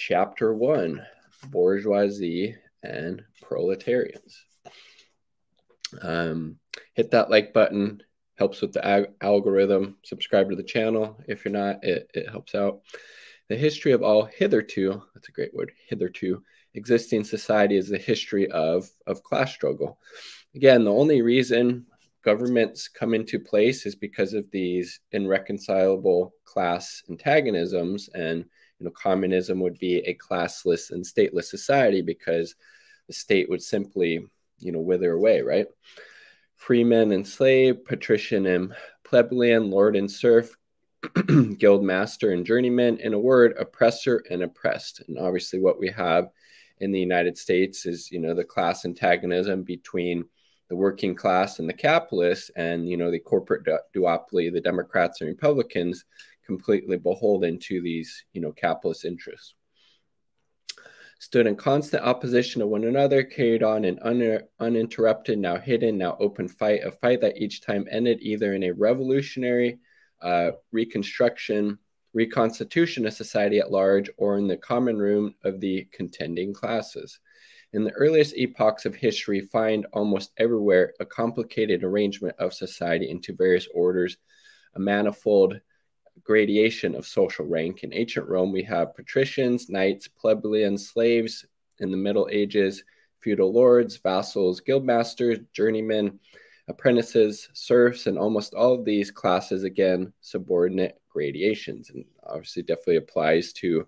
Chapter 1, Bourgeoisie and Proletarians. Hit that like button, helps with the algorithm. Subscribe to the channel. If you're not, it helps out. The history of all hitherto, that's a great word, hitherto, existing society is the history of class struggle. Again, the only reason governments come into place is because of these irreconcilable class antagonisms, and communism would be a classless and stateless society because the state would simply wither away, right? Freeman and slave, patrician and plebeian, lord and serf, guild master and journeyman, in a word, oppressor and oppressed. And obviously what we have in the United States is, the class antagonism between the working class and the capitalists, and, the corporate duopoly, the Democrats and Republicans, completely beholden to these, capitalist interests. Stood in constant opposition to one another, carried on an uninterrupted, now hidden, now open fight, a fight that each time ended either in a revolutionary reconstitution of society at large, or in the common room of the contending classes. In the earliest epochs of history, find almost everywhere a complicated arrangement of society into various orders, a manifold gradation of social rank. In ancient Rome, we have patricians, knights, plebeians, slaves. In the Middle Ages, feudal lords, vassals, guildmasters, journeymen, apprentices, serfs, and almost all of these classes, again, subordinate gradations. And obviously definitely applies to,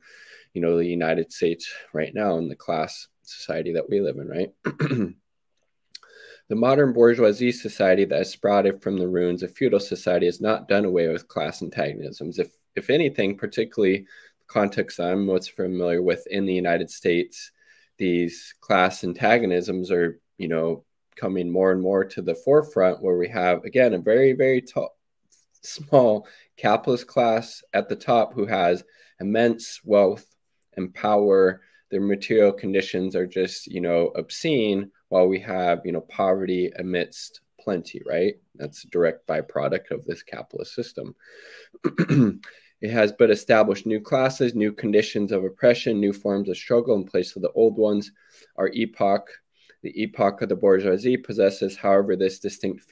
the United States right now in the class society that we live in, right? The modern bourgeoisie society that has sprouted from the ruins of feudal society has not done away with class antagonisms. If anything, particularly the context that I'm most familiar with in the United States, these class antagonisms are, coming more and more to the forefront, where we have, again, a very, very small capitalist class at the top who has immense wealth and power. Their material conditions are just, obscene, while we have, poverty amidst plenty, right? That's a direct byproduct of this capitalist system. It has but established new classes, new conditions of oppression, new forms of struggle in place of the old ones. Our epoch, the epoch of the bourgeoisie, possesses, however, this distinct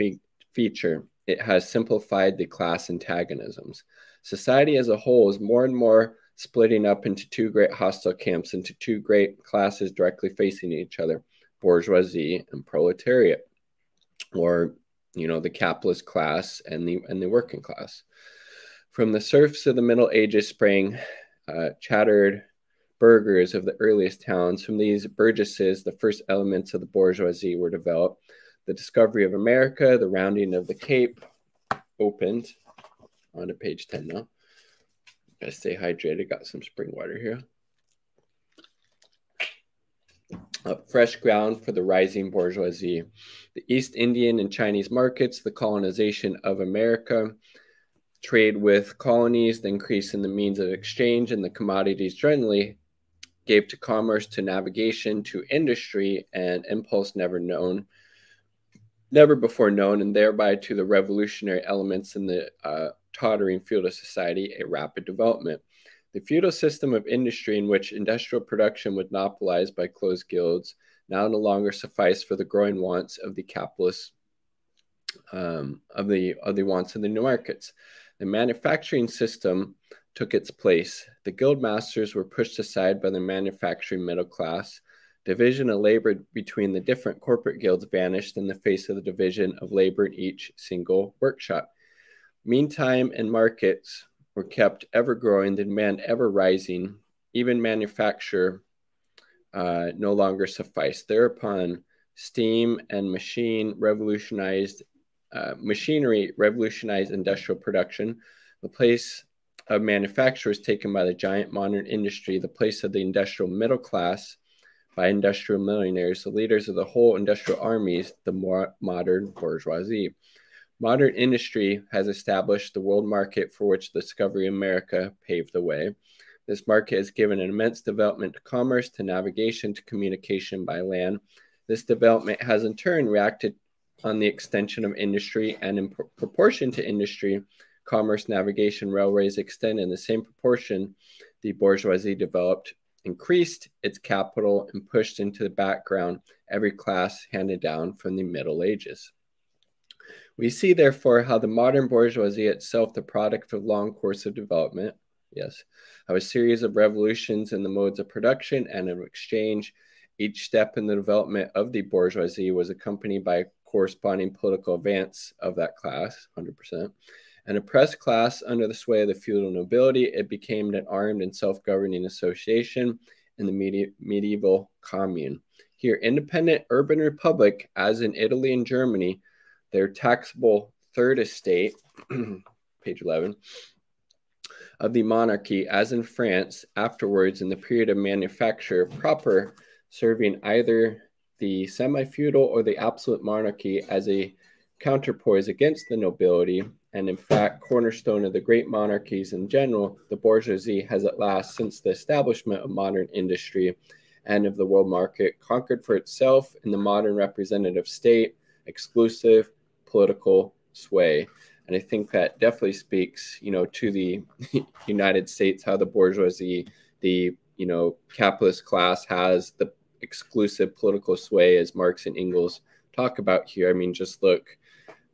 feature. It has simplified the class antagonisms. Society as a whole is more and more splitting up into two great hostile camps, into two great classes directly facing each other, bourgeoisie and proletariat, or, the capitalist class and the working class. From the serfs of the Middle Ages sprang chattered burghers of the earliest towns. From these burgesses, the first elements of the bourgeoisie were developed. The discovery of America, the rounding of the Cape, opened. On to page 10 now. Gotta stay hydrated. Got some spring water here. Fresh ground for the rising bourgeoisie. The East Indian and Chinese markets, the colonization of America, trade with colonies, the increase in the means of exchange and the commodities generally gave to commerce, to navigation, to industry, and impulse never before known, and thereby to the revolutionary elements in the tottering feudal society, a rapid development. The feudal system of industry, in which industrial production was monopolized by closed guilds, now no longer sufficed for the growing wants of the capitalists, of the wants of the new markets. The manufacturing system took its place. The guild masters were pushed aside by the manufacturing middle class. Division of labor between the different corporate guilds vanished in the face of the division of labor in each single workshop. Meantime, and markets were kept ever growing, the demand ever rising. Even manufacture no longer sufficed. Thereupon, steam and machinery revolutionized industrial production. The place of manufacture was taken by the giant modern industry, the place of the industrial middle class by industrial millionaires, the leaders of the whole industrial armies, the more modern bourgeoisie. Modern industry has established the world market for which the discovery of America paved the way. This market has given an immense development to commerce, to navigation, to communication by land. This development has in turn reacted on the extension of industry, and in proportion to industry, commerce, navigation, railways extend in the same proportion. The bourgeoisie developed increased its capital and pushed into the background every class handed down from the Middle Ages. We see, therefore, how the modern bourgeoisie itself, the product of a long course of development, yes, how a series of revolutions in the modes of production and of exchange, each step in the development of the bourgeoisie was accompanied by corresponding political advance of that class, 100%. An oppressed class under the sway of the feudal nobility, it became an armed and self-governing association in the medieval commune. Here, independent urban republic, as in Italy and Germany, their taxable third estate, page 11, of the monarchy, as in France, afterwards in the period of manufacture proper, serving either the semi-feudal or the absolute monarchy as a counterpoise against the nobility, and in fact, cornerstone of the great monarchies in general, the bourgeoisie has at last, since the establishment of modern industry and of the world market, conquered for itself in the modern representative state exclusive political sway. And I think that definitely speaks, to the United States, how the bourgeoisie, the, capitalist class has the exclusive political sway, as Marx and Engels talk about here. I mean, just look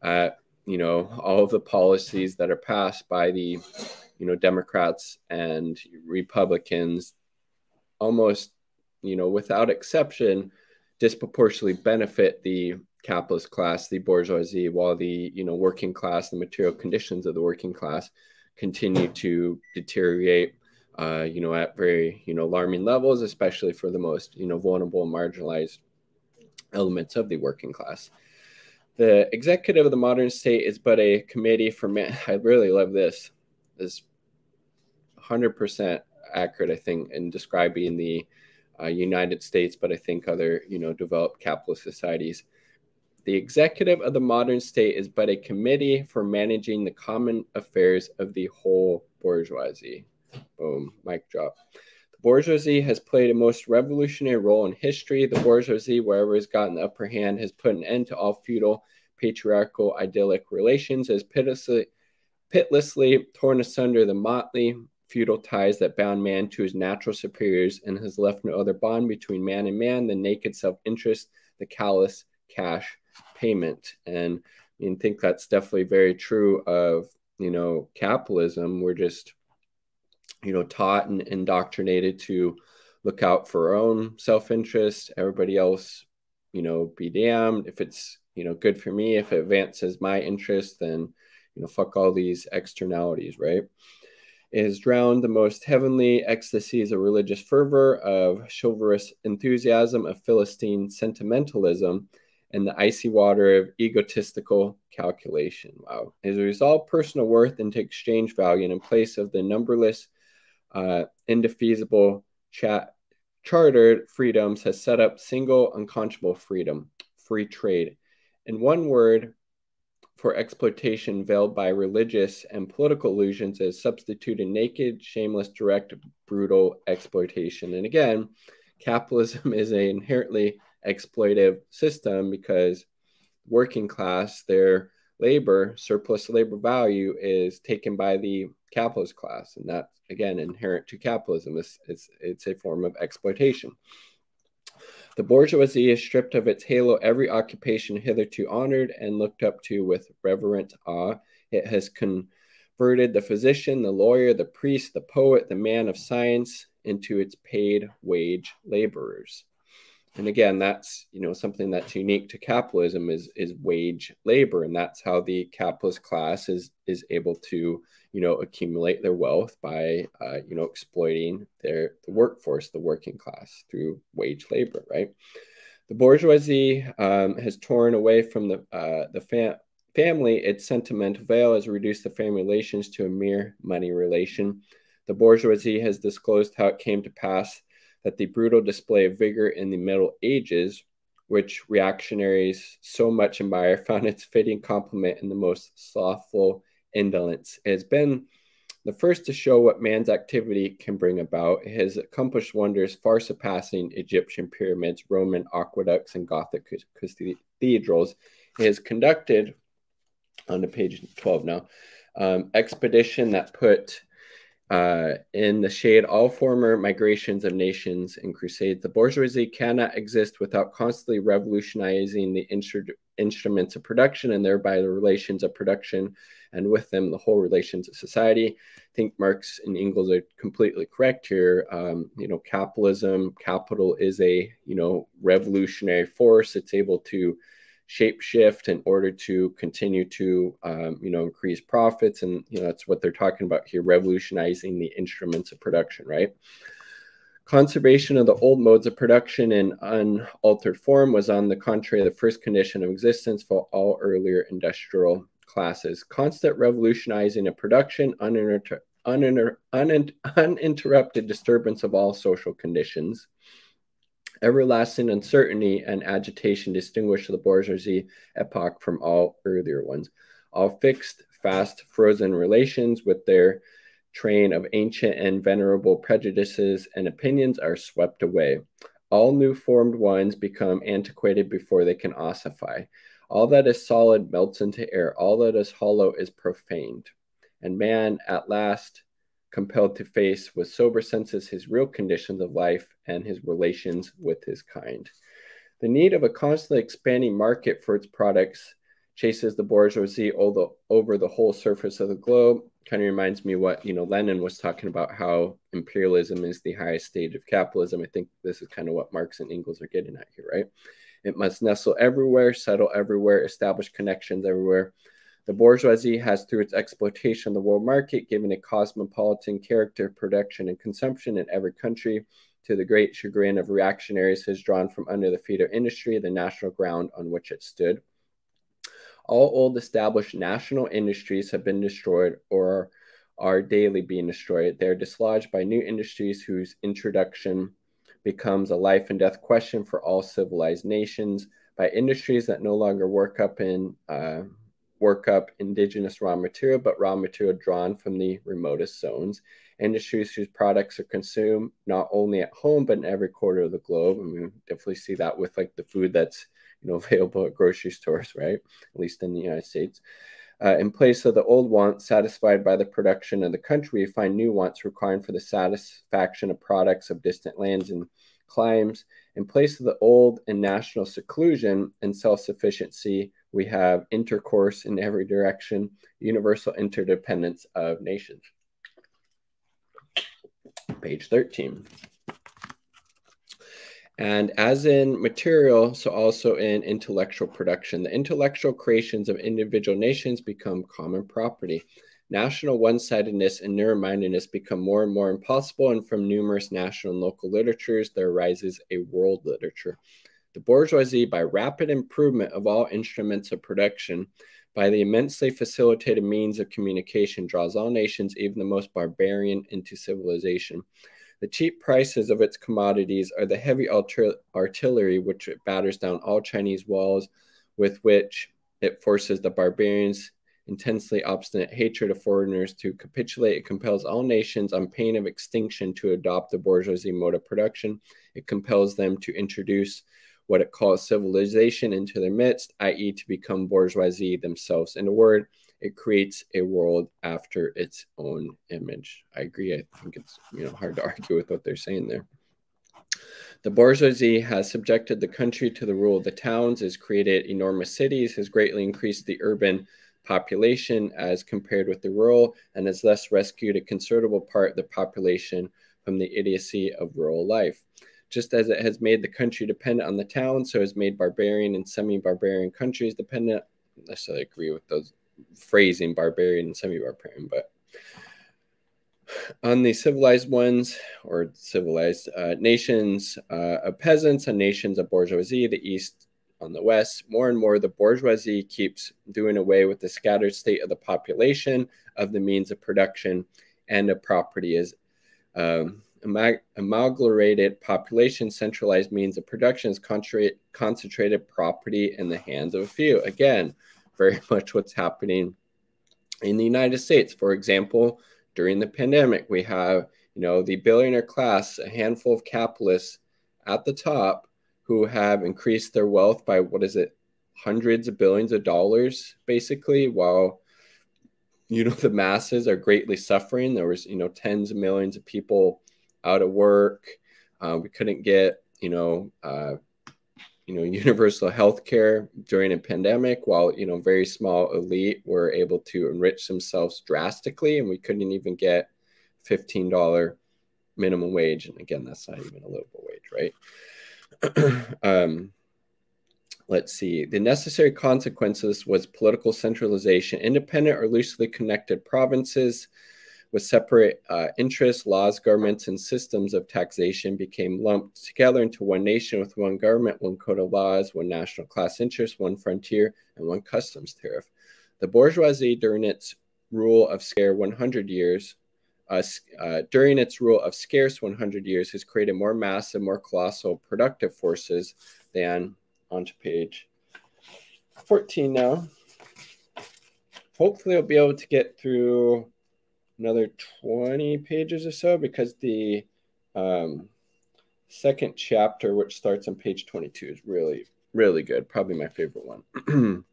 at, all of the policies that are passed by the, Democrats and Republicans, almost, without exception, disproportionately benefit the capitalist class, the bourgeoisie, while the working class, the material conditions of the working class continue to deteriorate, at very alarming levels, especially for the most vulnerable and marginalized elements of the working class. The executive of the modern state is but a committee for man. I really love this. This 100% accurate, I think, in describing the United States, but I think other developed capitalist societies. The executive of the modern state is but a committee for managing the common affairs of the whole bourgeoisie. Boom, mic drop. The bourgeoisie has played a most revolutionary role in history. The bourgeoisie, wherever it's gotten the upper hand, has put an end to all feudal, patriarchal, idyllic relations, has pitilessly torn asunder the motley feudal ties that bound man to his natural superiors, and has left no other bond between man and man than naked self-interest, the callous cash payment. And I think that's definitely very true of capitalism. We're just taught and indoctrinated to look out for our own self-interest. Everybody else be damned. If it's good for me, if it advances my interest, then fuck all these externalities, right? It has drowned the most heavenly ecstasies of religious fervor, of chivalrous enthusiasm, of Philistine sentimentalism, and the icy water of egotistical calculation. Wow. As a result, personal worth into exchange value, and in place of the numberless, indefeasible chartered freedoms, has set up single unconscionable freedom, free trade. In one word, for exploitation veiled by religious and political illusions, is substituted naked, shameless, direct, brutal exploitation. And again, capitalism is an inherently exploitive system, because working class, their labor, surplus labor value, is taken by the capitalist class. And that's, again, inherent to capitalism. It's a form of exploitation. The bourgeoisie is stripped of its halo every occupation hitherto honored and looked up to with reverent awe. It has converted the physician, the lawyer, the priest, the poet, the man of science into its paid wage laborers. And again, that's something that's unique to capitalism is wage labor, and that's how the capitalist class is able to accumulate their wealth by exploiting the workforce, the working class, through wage labor, right? The bourgeoisie has torn away from the family its sentimental veil, has reduced the family relations to a mere money relation. The bourgeoisie has disclosed how it came to pass that the brutal display of vigor in the Middle Ages, which reactionaries so much admire, found its fitting complement in the most slothful indolence. It has been the first to show what man's activity can bring about. It has accomplished wonders far surpassing Egyptian pyramids, Roman aqueducts, and Gothic cathedrals. It has conducted, on to page 12 now, expedition that put In the shade, all former migrations of nations and crusades, the bourgeoisie cannot exist without constantly revolutionizing the instruments of production and thereby the relations of production, and with them the whole relations of society. I think Marx and Engels are completely correct here. Capitalism, capital is a revolutionary force. It's able to shape shift in order to continue to increase profits, and that's what they're talking about here, revolutionizing the instruments of production, right? Conservation of the old modes of production in unaltered form was, on the contrary, the first condition of existence for all earlier industrial classes. Constant revolutionizing of production, uninterrupted disturbance of all social conditions, everlasting uncertainty and agitation distinguish the bourgeoisie epoch from all earlier ones. All fixed, fast, frozen relations with their train of ancient and venerable prejudices and opinions are swept away. All new formed ones become antiquated before they can ossify. All that is solid melts into air. All that is hollow is profaned. And man, at last, compelled to face with sober senses his real conditions of life and his relations with his kind. The need of a constantly expanding market for its products chases the bourgeoisie over the whole surface of the globe. Kind of reminds me what Lenin was talking about, how imperialism is the highest stage of capitalism. I think this is kind of what Marx and Engels are getting at here, right? It must nestle everywhere, settle everywhere, establish connections everywhere. The bourgeoisie has, through its exploitation of the world market, given a cosmopolitan character of production and consumption in every country. To the great chagrin of reactionaries, has drawn from under the feet of industry the national ground on which it stood. All old established national industries have been destroyed or are daily being destroyed. They are dislodged by new industries whose introduction becomes a life and death question for all civilized nations, by industries that no longer work up indigenous raw material, but raw material drawn from the remotest zones. Industries whose products are consumed not only at home, but in every quarter of the globe. And we definitely see that with like the food that's available at grocery stores, right? At least in the United States. In place of the old wants satisfied by the production of the country, we find new wants requiring for the satisfaction of products of distant lands and climes. In place of the old and national seclusion and self-sufficiency, we have intercourse in every direction, universal interdependence of nations. Page 13. And as in material, so also in intellectual production, the intellectual creations of individual nations become common property. National one-sidedness and narrow-mindedness become more and more impossible, and from numerous national and local literatures, there arises a world literature. The bourgeoisie, by rapid improvement of all instruments of production, by the immensely facilitated means of communication, draws all nations, even the most barbarian, into civilization. The cheap prices of its commodities are the heavy artillery which it batters down all Chinese walls, with which it forces the barbarians' intensely obstinate hatred of foreigners to capitulate. It compels all nations on pain of extinction to adopt the bourgeoisie mode of production. It compels them to introduce what it calls civilization into their midst, i.e. to become bourgeoisie themselves. In a word, it creates a world after its own image. I agree. I think it's hard to argue with what they're saying there. The bourgeoisie has subjected the country to the rule of the towns, has created enormous cities, has greatly increased the urban population as compared with the rural, and has thus rescued a considerable part of the population from the idiocy of rural life. Just as it has made the country dependent on the town, so has made barbarian and semi-barbarian countries dependent. I don't necessarily agree with those phrasing, barbarian and semi-barbarian, but on the civilized ones, or civilized nations of peasants and nations of bourgeoisie, the East on the West, more and more the bourgeoisie keeps doing away with the scattered state of the population, of the means of production, and of property as amalgamated population, centralized means of production is concentrated property in the hands of a few. Again, very much what's happening in the United States. For example, during the pandemic, we have, the billionaire class, a handful of capitalists at the top who have increased their wealth by, hundreds of billions of dollars, basically, while the masses are greatly suffering. There was, tens of millions of people out of work. We couldn't get, universal health care during a pandemic, while, very small elite were able to enrich themselves drastically, and we couldn't even get $15 minimum wage. And again, that's not even a livable wage, right? Let's see. The necessary consequences was political centralization. Independent or loosely connected provinces with separate interests, laws, governments, and systems of taxation became lumped together into one nation with one government, one code of laws, one national class interest, one frontier, and one customs tariff. The bourgeoisie, during its rule of scarce 100 years, has created more massive, more colossal productive forces than, onto page 14 now. Hopefully I'll be able to get through another 20 pages or so, because the second chapter, which starts on page 22, is really, really good. Probably my favorite one.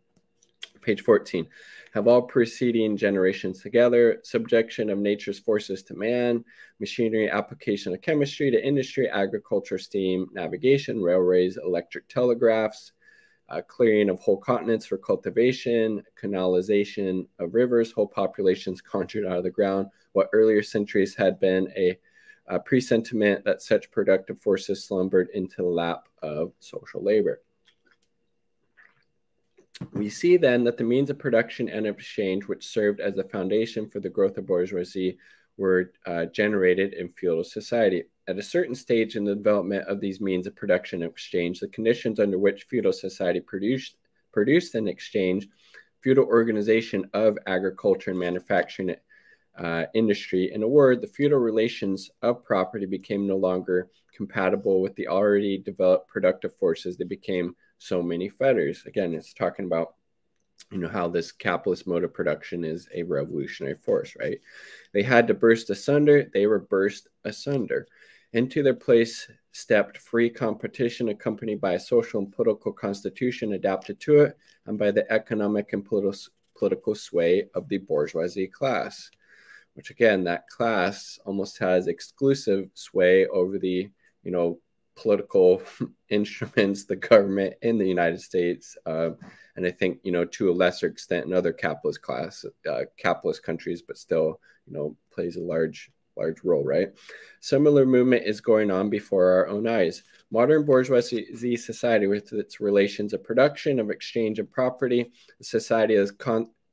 Page 14. Have all preceding generations together, subjection of nature's forces to man, machinery, application of chemistry to industry, agriculture, steam, navigation, railways, electric telegraphs, clearing of whole continents for cultivation, canalization of rivers, whole populations conjured out of the ground. What earlier centuries had been a presentiment that such productive forces slumbered into the lap of social labor. We see then that the means of production and of exchange, which served as the foundation for the growth of bourgeoisie, were generated in feudal society. At a certain stage in the development of these means of production and exchange, the conditions under which feudal society produced and exchanged, feudal organization of agriculture and manufacturing industry. In a word, the feudal relations of property became no longer compatible with the already developed productive forces. They became so many fetters. Again, it's talking about how this capitalist mode of production is a revolutionary force, right? They had to burst asunder. They were burst asunder. Into their place stepped free competition, accompanied by a social and political constitution adapted to it, and by the economic and political sway of the bourgeoisie class, which again, that class almost has exclusive sway over the, political instruments, the government in the United States, and I think, to a lesser extent in other capitalist countries, but still, plays a large role, right? Similar movement is going on before our own eyes. Modern bourgeoisie society, with its relations of production, of exchange of property, society has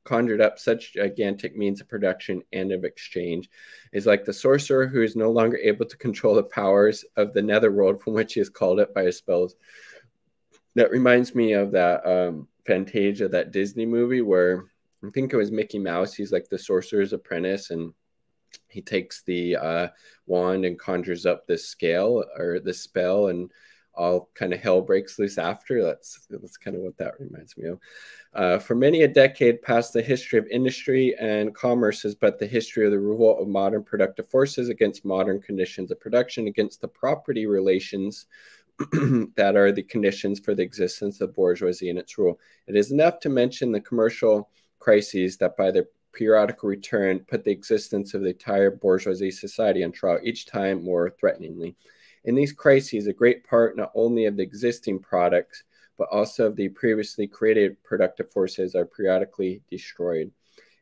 conjured up such gigantic means of production and of exchange, is like the sorcerer who is no longer able to control the powers of the netherworld from which he is called up by his spells. That reminds me of that Fantasia, that Disney movie where I think it was Mickey Mouse. He's like the sorcerer's apprentice, and he takes the wand and conjures up this scale or this spell, and all kind of hell breaks loose after. That's kind of what that reminds me of. For many a decade past, the history of industry and commerce is but the history of the revolt of modern productive forces against modern conditions of production, against the property relations that are the conditions for the existence of bourgeoisie and its rule. It is enough to mention the commercial crises that by their periodical return put the existence of the entire bourgeoisie society on trial, each time more threateningly. In these crises, a great part not only of the existing products, but also of the previously created productive forces are periodically destroyed.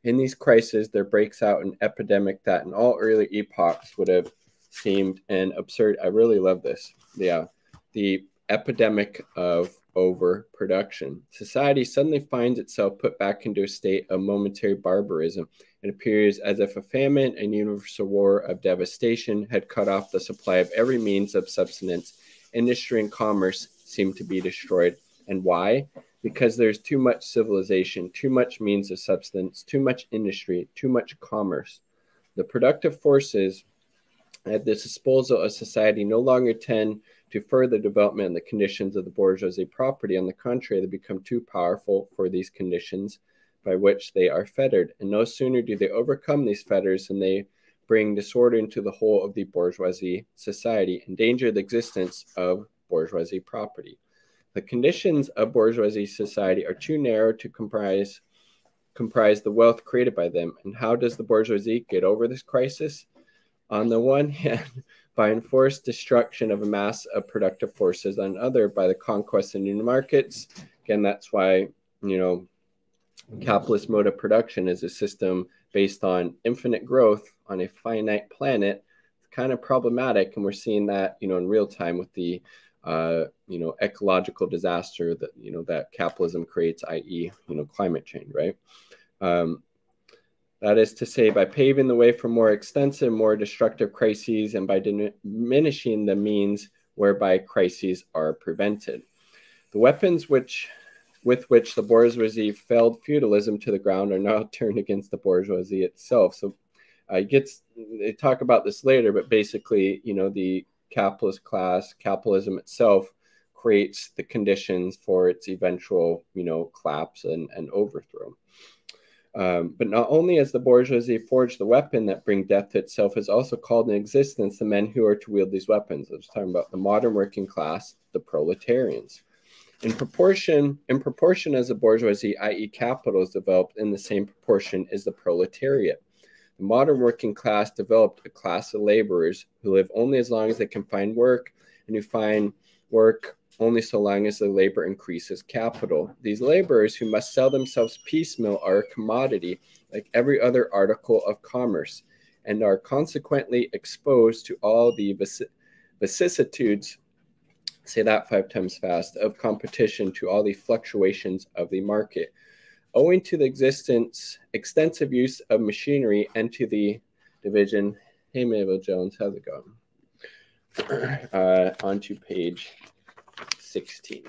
In these crises, there breaks out an epidemic that in all early epochs would have seemed an absurd. I really love this. Yeah, the epidemic of overproduction. Society suddenly finds itself put back into a state of momentary barbarism. It appears as if a famine and universal war of devastation had cut off the supply of every means of subsistence. Industry and commerce seem to be destroyed. And why? Because there's too much civilization, too much means of substance, too much industry, too much commerce. The productive forces at the disposal of society no longer tend to further development and the conditions of the bourgeoisie property. On the contrary, they become too powerful for these conditions by which they are fettered. And no sooner do they overcome these fetters than they bring disorder into the whole of the bourgeoisie society, endanger the existence of bourgeoisie property. The conditions of bourgeoisie society are too narrow to comprise comprise the wealth created by them. And how does the bourgeoisie get over this crisis? On the one hand, by enforced destruction of a mass of productive forces, on the other, by the conquest of new markets. Again, that's why, capitalist mode of production is a system based on infinite growth on a finite planet. It's kind of problematic, and we're seeing that, in real time with the ecological disaster that that capitalism creates, i.e., climate change, right? That is to say, by paving the way for more extensive, more destructive crises, and by diminishing the means whereby crises are prevented. The weapons with which the bourgeoisie felled feudalism to the ground are now turned against the bourgeoisie itself. So they talk about this later, but basically, the capitalist class, capitalism itself, creates the conditions for its eventual, collapse and overthrow. But not only has the bourgeoisie forged the weapon that bring death to itself, has also called in existence the men who are to wield these weapons. I was talking about the modern working class, the proletarians. In proportion as the bourgeoisie, i.e. capital, is developed, in the same proportion is the proletariat. The modern working class developed a class of laborers who live only as long as they can find work, and who find work only so long as the labor increases capital. These laborers, who must sell themselves piecemeal, are a commodity like every other article of commerce, and are consequently exposed to all the vicissitudes, say that 5 times fast, of competition, to all the fluctuations of the market. Owing to the extensive use of machinery and to the division, hey Mabel Jones, how's it going? On to page 16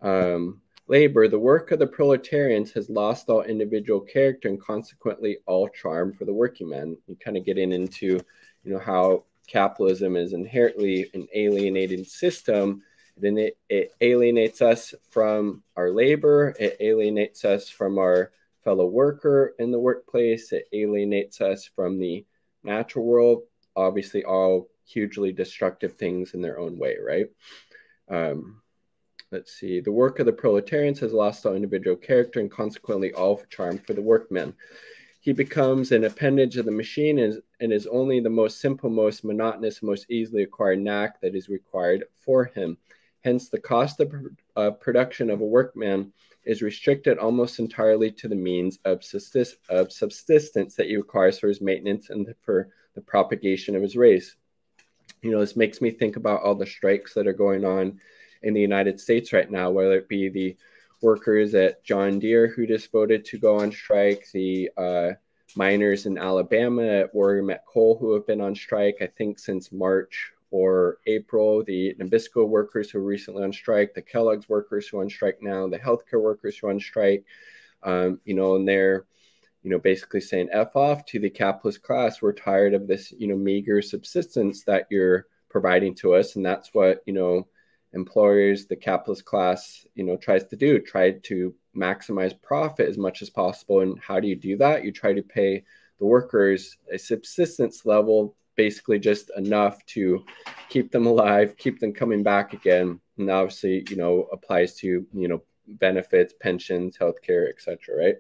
now. Labor, the work of the proletarians, has lost all individual character and consequently all charm for the working man. You kind of getting into, how capitalism is inherently an alienating system. Then it alienates us from our labor. It alienates us from our fellow worker in the workplace. It alienates us from the natural world. Obviously, all hugely destructive things in their own way, right? Let's see. The work of the proletarians has lost all individual character and consequently all charm for the workman. He becomes an appendage of the machine and is only the most simple, most monotonous, most easily acquired knack that is required for him. Hence, the cost of production of a workman is restricted almost entirely to the means of subsistence that he requires for his maintenance and for the propagation of his race. This makes me think about all the strikes that are going on in the United States right now, whether it be the workers at John Deere who just voted to go on strike, the miners in Alabama at Warrior Met Coal who have been on strike, I think since March or April, the Nabisco workers who are recently on strike, the Kellogg's workers who are on strike now, the healthcare workers who are on strike, and they're, basically saying F off to the capitalist class. We're tired of this, meager subsistence that you're providing to us. And that's what, employers, the capitalist class, tries to do, try to maximize profit as much as possible. And how do you do that? You try to pay the workers a subsistence level, basically just enough to keep them alive, keep them coming back again. And obviously, applies to, benefits, pensions, healthcare, etc., right?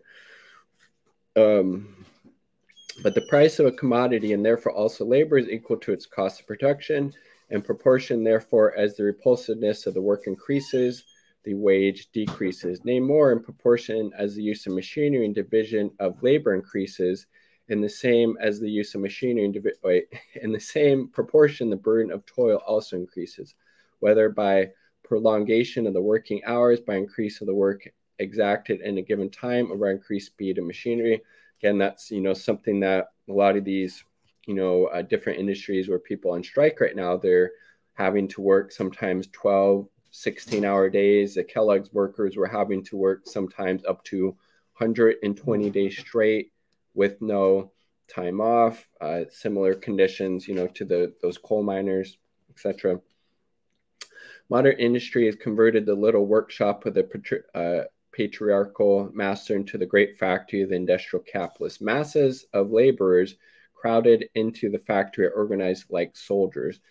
But the price of a commodity, and therefore also labor, is equal to its cost of production. In proportion, therefore, as the repulsiveness of the work increases, the wage decreases. Nay, more, in proportion as the use of machinery and division of labor increases, in the same as the use of machinery and in the same proportion, the burden of toil also increases, whether by prolongation of the working hours, by increase of the work exacted in a given time, or by increased speed of machinery. Again, that's something that a lot of these different industries where people on strike right now, they're having to work sometimes 12, 16-hour days. The Kellogg's workers were having to work sometimes up to 120 days straight with no time off. Similar conditions, to those coal miners, etc. Modern industry has converted the little workshop of the patriarchal master into the great factory of the industrial capitalist. Masses of laborers crowded into the factory are organized like soldiers.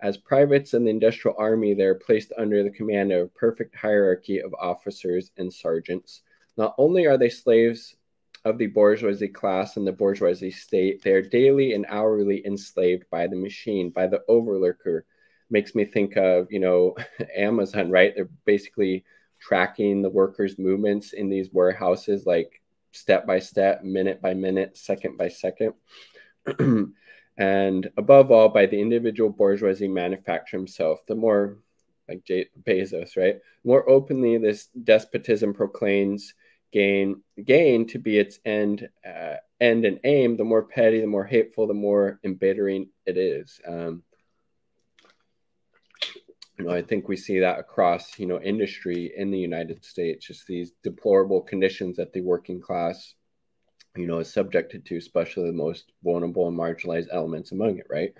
As privates in the industrial army, they are placed under the command of a perfect hierarchy of officers and sergeants. Not only are they slaves of the bourgeoisie class and the bourgeoisie state, they are daily and hourly enslaved by the machine, by the overlooker. Makes me think of, Amazon, right? They're basically tracking the workers' movements in these warehouses, like step by step, minute by minute, second by second. And above all, by the individual bourgeoisie manufacturer himself. The more, like Bezos, right? More openly this despotism proclaims gain to be its end and aim, the more petty, the more hateful, the more embittering it is. I think we see that across, industry in the United States, just these deplorable conditions that the working class, is subjected to, especially the most vulnerable and marginalized elements among it, right?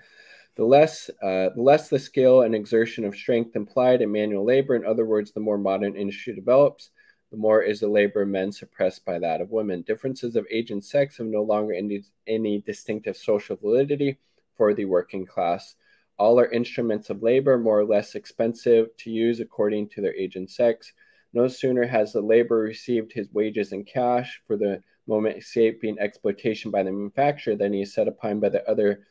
The less the skill and exertion of strength implied in manual labor, in other words, the more modern industry develops, the more is the labor of men suppressed by that of women. Differences of age and sex have no longer any distinctive social validity for the working class. All are instruments of labor, more or less expensive to use according to their age and sex. No sooner has the laborer received his wages in cash for the moment escaping exploitation by the manufacturer than he is set upon by the other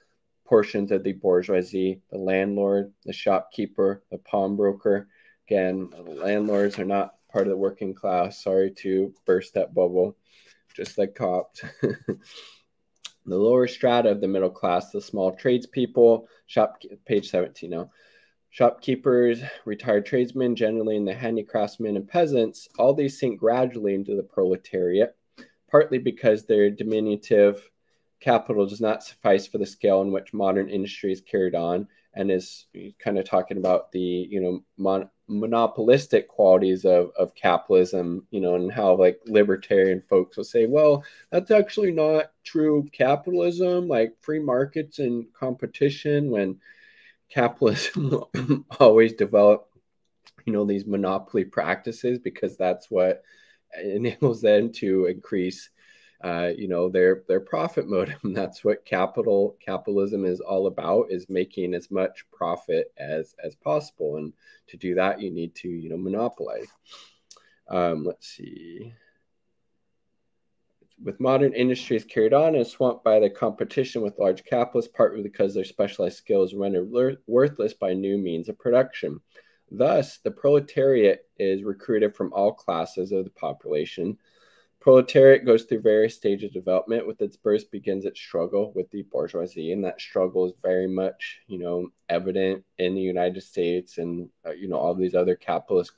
portions of the bourgeoisie, the landlord, the shopkeeper, the pawnbroker. Again, the landlords are not part of the working class. Sorry to burst that bubble, just like cops. The lower strata of the middle class, the small tradespeople, page 17 now. Shopkeepers, retired tradesmen, generally in the handicraftsmen and peasants, all these sink gradually into the proletariat, partly because their diminutive capital does not suffice for the scale in which modern industry is carried on, and is kind of talking about the monopolistic qualities of capitalism, and how like libertarian folks will say, well, that's actually not true capitalism, like free markets and competition, when capitalism always develop these monopoly practices, because that's what enables them to increase their profit motive. And that's what capitalism is all about, is making as much profit as possible. And to do that, you need to monopolize. Let's see. With modern industries carried on and swamped by the competition with large capitalists, partly because their specialized skills are rendered worthless by new means of production. Thus, the proletariat is recruited from all classes of the population. Proletariat goes through various stages of development. With its birth begins its struggle with the bourgeoisie, and that struggle is very much, evident in the United States and, all these other capitalist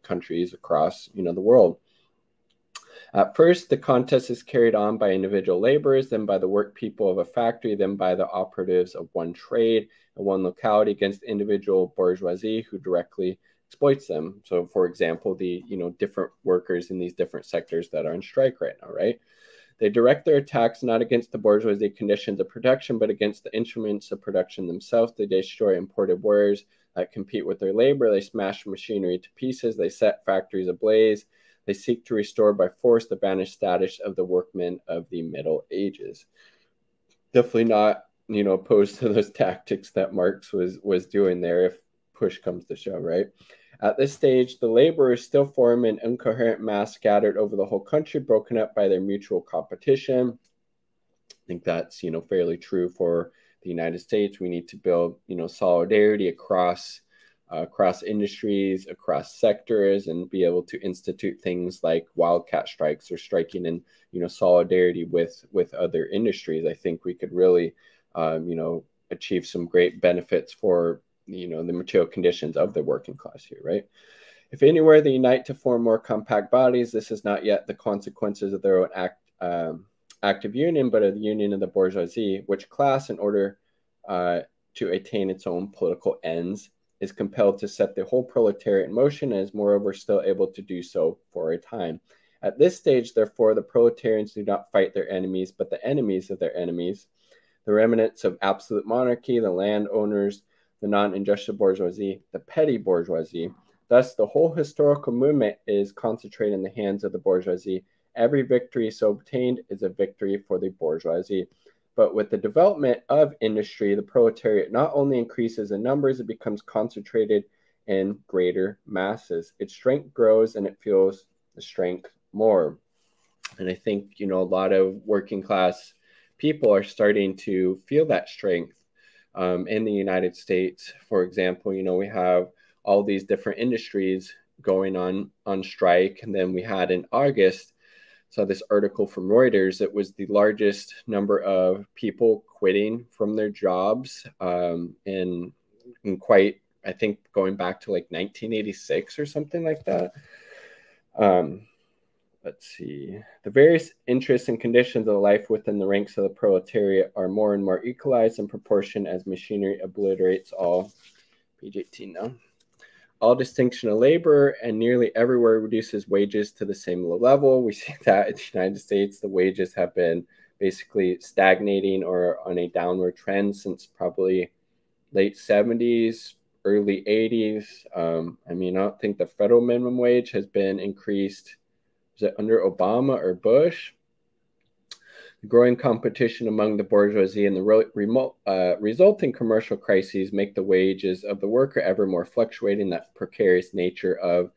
countries across, the world. At first, the contest is carried on by individual laborers, then by the work people of a factory, then by the operatives of one trade and one locality against individual bourgeoisie who directly exploits them. So, for example, the different workers in these different sectors that are on strike right now, right? They direct their attacks not against the bourgeoisie conditions of production, but against the instruments of production themselves. They destroy imported wares that compete with their labor. They smash machinery to pieces. They set factories ablaze. They seek to restore by force the banished status of the workmen of the Middle Ages. Definitely not, opposed to those tactics that Marx was doing there, if push comes to shove, right? At this stage, the laborers still form an incoherent mass scattered over the whole country, broken up by their mutual competition. I think that's, fairly true for the United States. We need to build, solidarity across industries, across sectors, and be able to institute things like wildcat strikes or striking in, solidarity with other industries. I think we could really, achieve some great benefits for, the material conditions of the working class here, right? If anywhere they unite to form more compact bodies, this is not yet the consequences of their own active union, but of the union of the bourgeoisie, which class, in order to attain its own political ends, is compelled to set the whole proletariat in motion, and is moreover still able to do so for a time. At this stage, therefore, the proletarians do not fight their enemies, but the enemies of their enemies, the remnants of absolute monarchy, the landowners, the non-industrial bourgeoisie, the petty bourgeoisie. Thus, the whole historical movement is concentrated in the hands of the bourgeoisie. Every victory so obtained is a victory for the bourgeoisie. But with the development of industry, the proletariat not only increases in numbers, it becomes concentrated in greater masses. Its strength grows and it feels the strength more. And I think, a lot of working class people are starting to feel that strength in the United States. For example, we have all these different industries going on strike. And then we had in August, saw this article from Reuters. It was the largest number of people quitting from their jobs in quite, I think, going back to like 1986 or something like that. Let's see. The various interests and conditions of life within the ranks of the proletariat are more and more equalized in proportion as machinery obliterates all. Page 18 now. All distinction of labor and nearly everywhere reduces wages to the same low level. We see that in the United States, the wages have been basically stagnating or on a downward trend since probably late 70s, early 80s. I don't think the federal minimum wage has been increased. Was it under Obama or Bush? The growing competition among the bourgeoisie and the resulting commercial crises make the wages of the worker ever more fluctuating. That precarious nature of,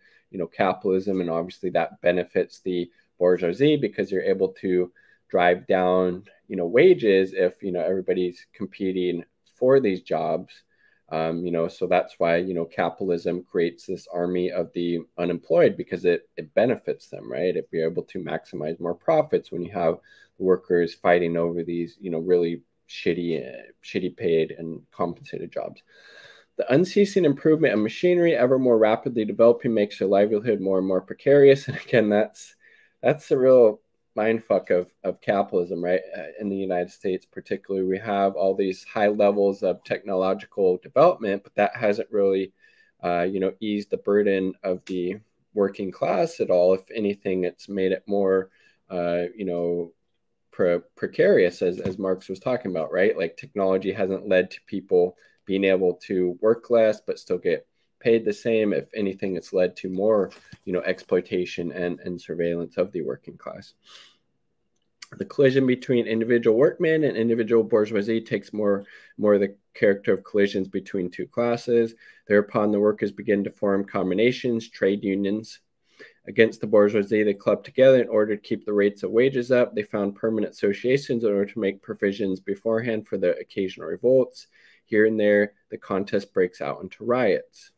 capitalism, and obviously that benefits the bourgeoisie because you're able to drive down, wages if everybody's competing for these jobs. So that's why, capitalism creates this army of the unemployed because it benefits them, right? If you're able to maximize more profits when you have workers fighting over these, really shitty paid and compensated jobs. The unceasing improvement of machinery, ever more rapidly developing, makes their livelihood more and more precarious. And again, that's the real mindfuck of capitalism, right? In the United States, particularly, we have all these high levels of technological development, but that hasn't really, eased the burden of the working class at all. If anything, it's made it more, precarious, as Marx was talking about, right? Like technology hasn't led to people being able to work less, but still get paid the same. If anything, it's led to more, exploitation and surveillance of the working class. The collision between individual workmen and individual bourgeoisie takes more of the character of collisions between two classes. Thereupon, the workers begin to form combinations, trade unions. Against the bourgeoisie, they clubbed together in order to keep the rates of wages up. They found permanent associations in order to make provisions beforehand for the occasional revolts. Here and there, the contest breaks out into riots.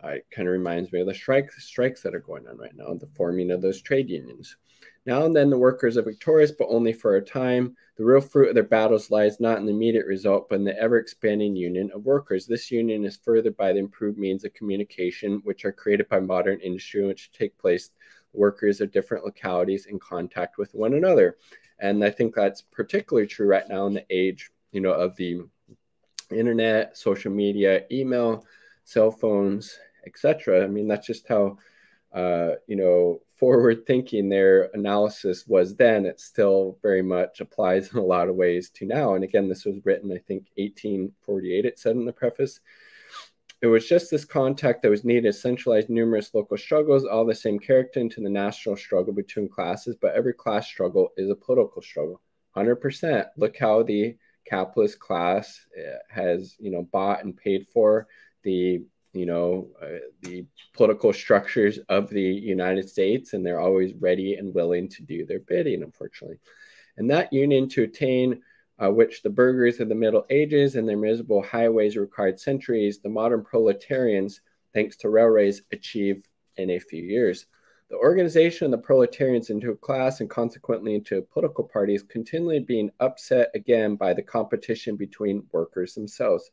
It kind of reminds me of the strikes that are going on right now, the forming of those trade unions. Now and then the workers are victorious, but only for a time. The real fruit of their battles lies not in the immediate result, but in the ever-expanding union of workers. This union is furthered by the improved means of communication, which are created by modern industry, which take place. Workers of different localities in contact with one another. And I think that's particularly true right now in the age, of the internet, social media, email, cell phones, etc. That's just how, forward thinking their analysis was then. It still very much applies in a lot of ways to now. And again, this was written, I think, 1848, it said in the preface. It was just this contact that was needed to centralize numerous local struggles, all the same character, into the national struggle between classes. But every class struggle is a political struggle. 100%. Look how the capitalist class has, bought and paid for the the political structures of the United States, and they're always ready and willing to do their bidding, unfortunately. And that union to attain which the burghers of the Middle Ages and their miserable highways required centuries, the modern proletarians, thanks to railways, achieved in a few years. The organization of the proletarians into a class and consequently into a political party is continually being upset again by the competition between workers themselves.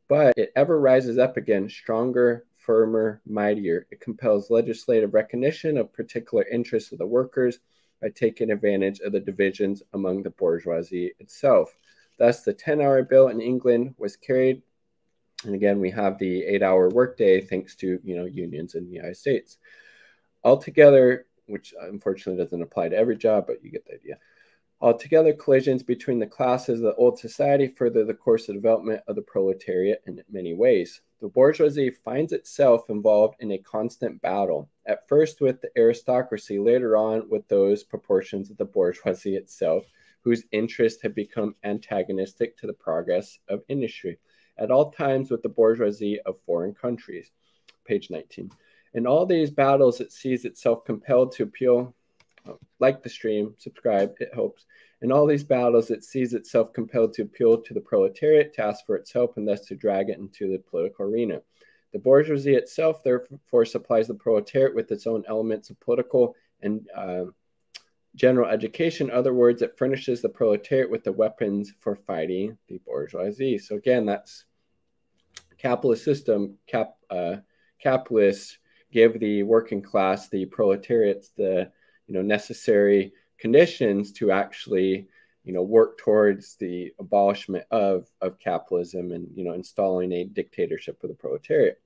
But it ever rises up again, stronger, firmer, mightier. It compels legislative recognition of particular interests of the workers by taking advantage of the divisions among the bourgeoisie itself. Thus, the 10-hour bill in England was carried. And again, we have the 8-hour workday thanks to, unions in the United States. Altogether, which unfortunately doesn't apply to every job, but you get the idea. Altogether, collisions between the classes of the old society further the course of development of the proletariat in many ways. The bourgeoisie finds itself involved in a constant battle, at first with the aristocracy, later on with those proportions of the bourgeoisie itself, whose interests have become antagonistic to the progress of industry, at all times with the bourgeoisie of foreign countries. Page 19. In all these battles, it sees itself compelled to appeal, like the stream, subscribe, it helps. In all these battles, it sees itself compelled to appeal to the proletariat, to ask for its help, and thus to drag it into the political arena. The bourgeoisie itself, therefore, supplies the proletariat with its own elements of political and general education. In other words, it furnishes the proletariat with the weapons for fighting the bourgeoisie. So again, that's capitalist system. Capitalists give the working class, the proletariats, the necessary conditions to actually work towards the abolishment of capitalism and installing a dictatorship for the proletariat.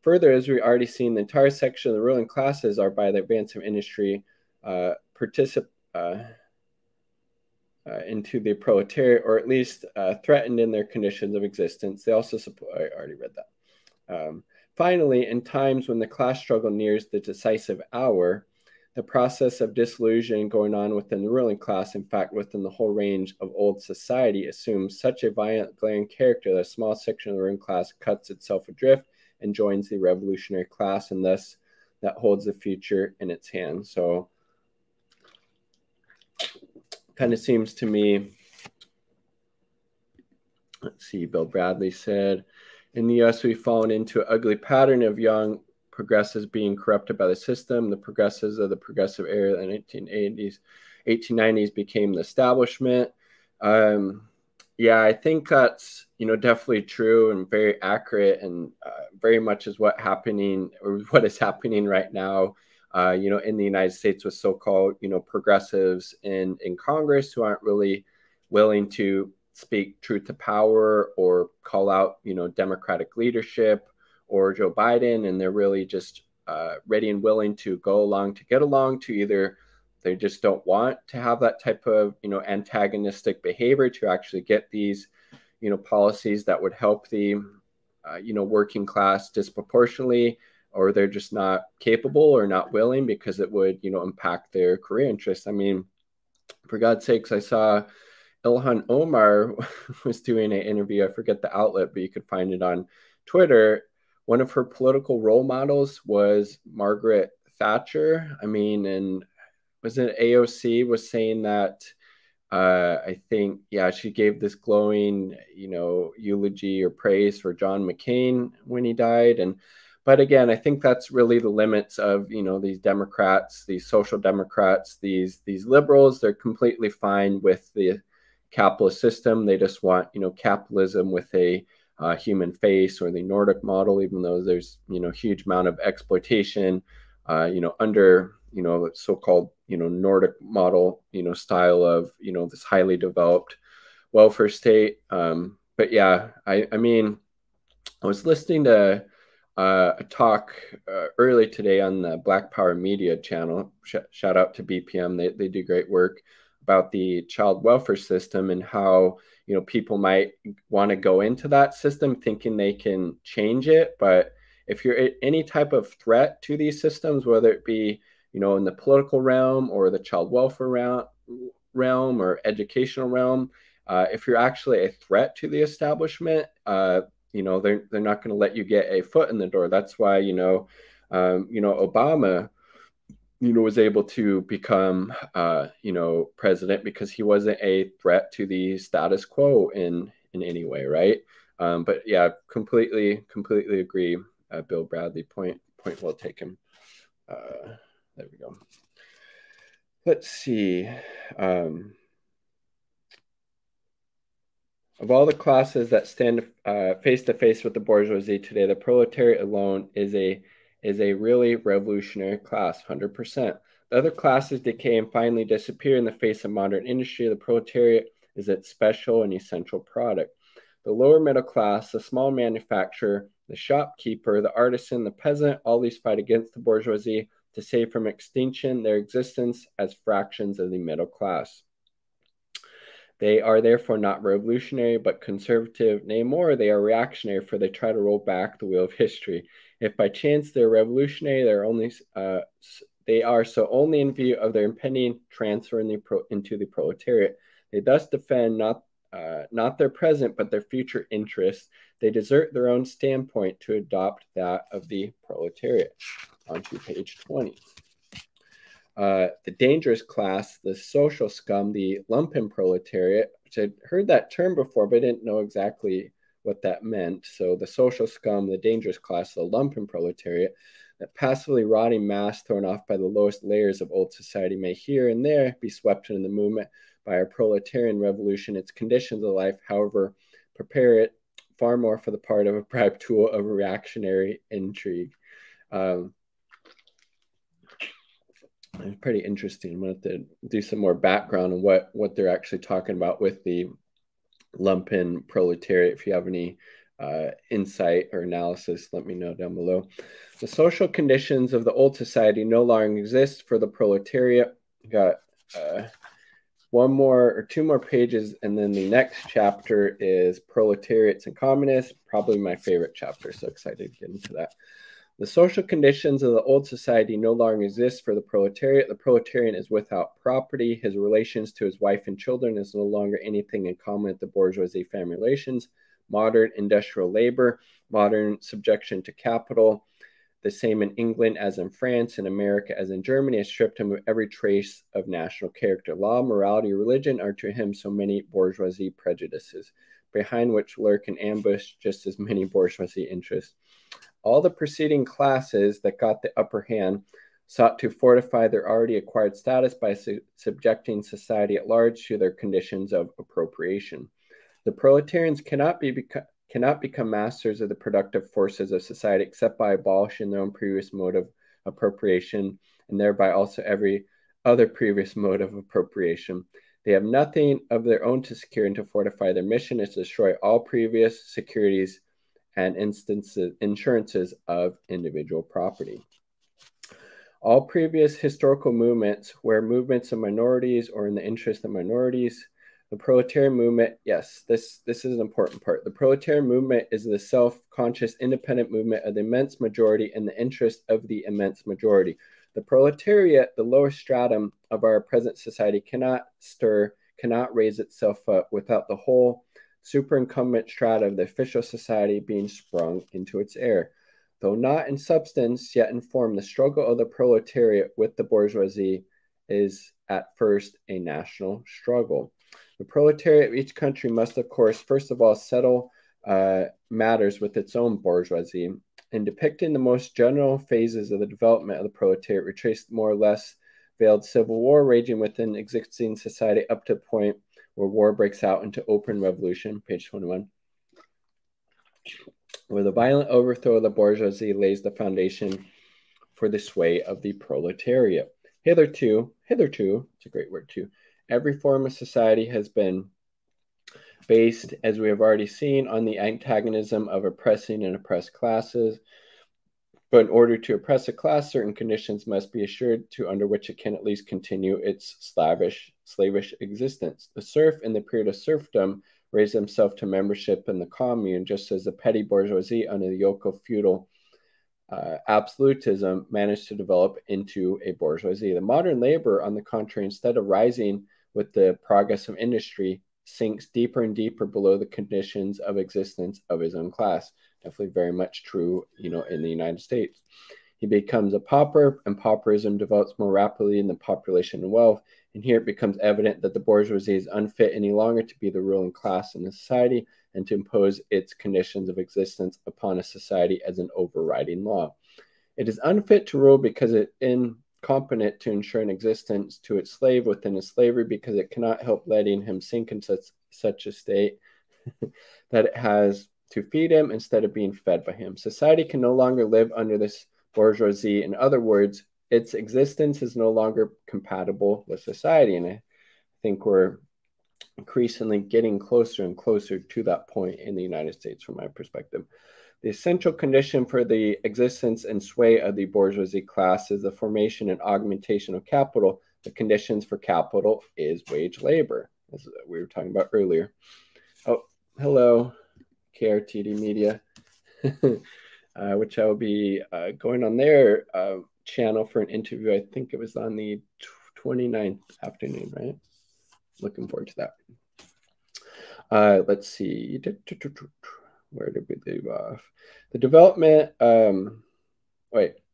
Further, as we already seen, the entire section of the ruling classes are, by the advance of industry, into the proletariat, or at least threatened in their conditions of existence. They also support, I already read that. Finally, in times when the class struggle nears the decisive hour, the process of disillusion going on within the ruling class, in fact, within the whole range of old society, assumes such a violent, glaring character that a small section of the ruling class cuts itself adrift and joins the revolutionary class, and thus that holds the future in its hands. So kind of seems to me, let's see, Bill Bradley said, in the US, we've fallen into an ugly pattern of young progressives being corrupted by the system. The progressives of the progressive era in the 1980s, 1890s became the establishment. Yeah, I think that's definitely true and very accurate, and very much is what is happening right now. In the United States with so-called progressives in Congress who aren't really willing to speak truth to power or call out Democratic leadership or Joe Biden, and they're really just ready and willing to go along to get along, to either they just don't want to have that type of antagonistic behavior to actually get these policies that would help the working class disproportionately, or they're just not capable or not willing because it would impact their career interests. I mean, for God's sakes, I saw Ilhan Omar was doing an interview. I forget the outlet, but you could find it on Twitter. One of her political role models was Margaret Thatcher. I mean, and was it AOC was saying that I think, yeah, she gave this glowing, eulogy or praise for John McCain when he died. But again, I think that's really the limits of, these Democrats, these social democrats, these liberals. They're completely fine with the capitalist system. They just want, capitalism with a human face, or the Nordic model, even though there's, huge amount of exploitation, under, so-called, Nordic model, style of, this highly developed welfare state. But yeah, I mean, I was listening to a talk early today on the Black Power Media channel. Shout out to BPM. They do great work about the child welfare system and how people might want to go into that system thinking they can change it. But if you're any type of threat to these systems, whether it be in the political realm or the child welfare realm or educational realm, if you're actually a threat to the establishment, they're not going to let you get a foot in the door. That's why Obama was able to become president, because he wasn't a threat to the status quo in any way, right? But yeah, completely agree. Bill Bradley, point well taken. There we go. Let's see. Of all the classes that stand face to face with the bourgeoisie today, the proletariat alone is a really revolutionary class, 100%. The other classes decay and finally disappear in the face of modern industry. The proletariat is its special and essential product. The lower middle class, the small manufacturer, the shopkeeper, the artisan, the peasant, all these fight against the bourgeoisie to save from extinction their existence as fractions of the middle class. They are therefore not revolutionary, but conservative. Nay, more, they are reactionary, for they try to roll back the wheel of history. If by chance they're revolutionary, they are so only in view of their impending transfer into the proletariat. They thus defend not their present, but their future interests. They desert their own standpoint to adopt that of the proletariat. onto page 20. The dangerous class, the social scum, the lumpen proletariat, which I'd heard that term before, but I didn't know exactly what that meant. So the social scum, the dangerous class, the lumpen proletariat, that passively rotting mass thrown off by the lowest layers of old society may here and there be swept into the movement by our proletarian revolution. Its conditions of life, however, prepare it far more for the part of a bribed tool of reactionary intrigue. It's pretty interesting. I'm going to have to do some more background on what they're actually talking about with the lumpen proletariat. If you have any insight or analysis, let me know down below. The social conditions of the old society no longer exist for the proletariat. We got one more or two more pages, and then the next chapter is Proletariats and Communists, probably my favorite chapter. So excited to get into that. The social conditions of the old society no longer exist for the proletariat. The proletarian is without property. His relations to his wife and children is no longer anything in common with the bourgeoisie family relations. Modern industrial labor, modern subjection to capital, the same in England as in France, in America as in Germany, has stripped him of every trace of national character. Law, morality, religion are to him so many bourgeoisie prejudices, behind which lurk and ambush just as many bourgeoisie interests. All the preceding classes that got the upper hand sought to fortify their already acquired status by subjecting society at large to their conditions of appropriation. The proletarians cannot become masters of the productive forces of society except by abolishing their own previous mode of appropriation and thereby also every other previous mode of appropriation. They have nothing of their own to secure, and to fortify their mission is to destroy all previous securities and insurances of individual property. All previous historical movements were movements of minorities or in the interest of minorities. The proletarian movement, yes, this is an important part. The proletarian movement is the self-conscious, independent movement of the immense majority in the interest of the immense majority. The proletariat, the lower stratum of our present society, cannot raise itself up without the whole superincumbent strata of the official society being sprung into its air. Though not in substance, yet in form, the struggle of the proletariat with the bourgeoisie is at first a national struggle. The proletariat of each country must, of course, first of all, settle matters with its own bourgeoisie. In depicting the most general phases of the development of the proletariat, we trace more or less veiled civil war raging within existing society up to the point where war breaks out into open revolution, page 21, where the violent overthrow of the bourgeoisie lays the foundation for the sway of the proletariat. Hitherto, it's a great word too, every form of society has been based, as we have already seen, on the antagonism of oppressing and oppressed classes. But in order to oppress a class, certain conditions must be assured to under which it can at least continue its slavish existence. The serf in the period of serfdom raised himself to membership in the commune, just as the petty bourgeoisie under the yoke of feudal absolutism managed to develop into a bourgeoisie. The modern laborer, on the contrary, instead of rising with the progress of industry, sinks deeper and deeper below the conditions of existence of his own class. Definitely very much true, in the United States. He becomes a pauper, and pauperism develops more rapidly in the population and wealth. And here it becomes evident that the bourgeoisie is unfit any longer to be the ruling class in the society and to impose its conditions of existence upon a society as an overriding law. It is unfit to rule because it is incompetent to ensure an existence to its slave within his slavery, because it cannot help letting him sink in such a state that it has to feed him instead of being fed by him. Society can no longer live under this bourgeoisie. In other words, its existence is no longer compatible with society. And I think we're increasingly getting closer and closer to that point in the United States from my perspective. The essential condition for the existence and sway of the bourgeoisie class is the formation and augmentation of capital. The conditions for capital is wage labor, as we were talking about earlier. Oh, hello, KRTD Media, which I will be going on their channel for an interview. I think it was on the 29th afternoon, right? Looking forward to that. Let's see. Where did we leave off? The development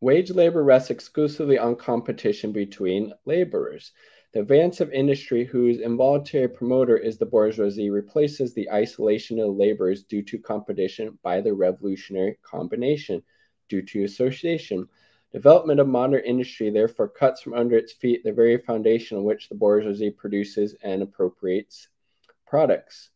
Wage labor rests exclusively on competition between laborers. The advance of industry, whose involuntary promoter is the bourgeoisie, replaces the isolation of laborers due to competition by the revolutionary combination, due to association. Development of modern industry therefore cuts from under its feet the very foundation on which the bourgeoisie produces and appropriates products.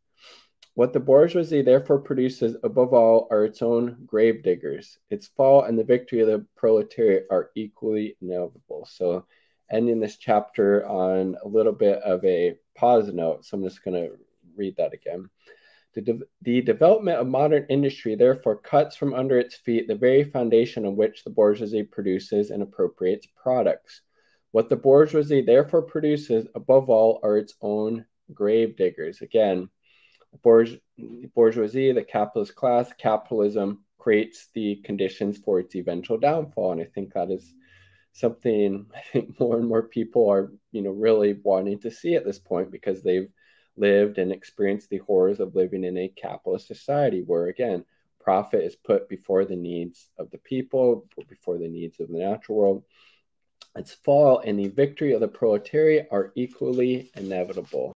What the bourgeoisie therefore produces above all are its own grave diggers. Its fall and the victory of the proletariat are equally inevitable. So, ending this chapter on a little bit of a pause note. So, I'm just going to read that again. The development of modern industry therefore cuts from under its feet the very foundation on which the bourgeoisie produces and appropriates products. What the bourgeoisie therefore produces above all are its own grave diggers. Again, bourgeoisie, the capitalist class, capitalism creates the conditions for its eventual downfall. And I think that is something I think more and more people are, really wanting to see at this point, because they've lived and experienced the horrors of living in a capitalist society where, again, profit is put before the needs of the people, before the needs of the natural world. Its fall and the victory of the proletariat are equally inevitable.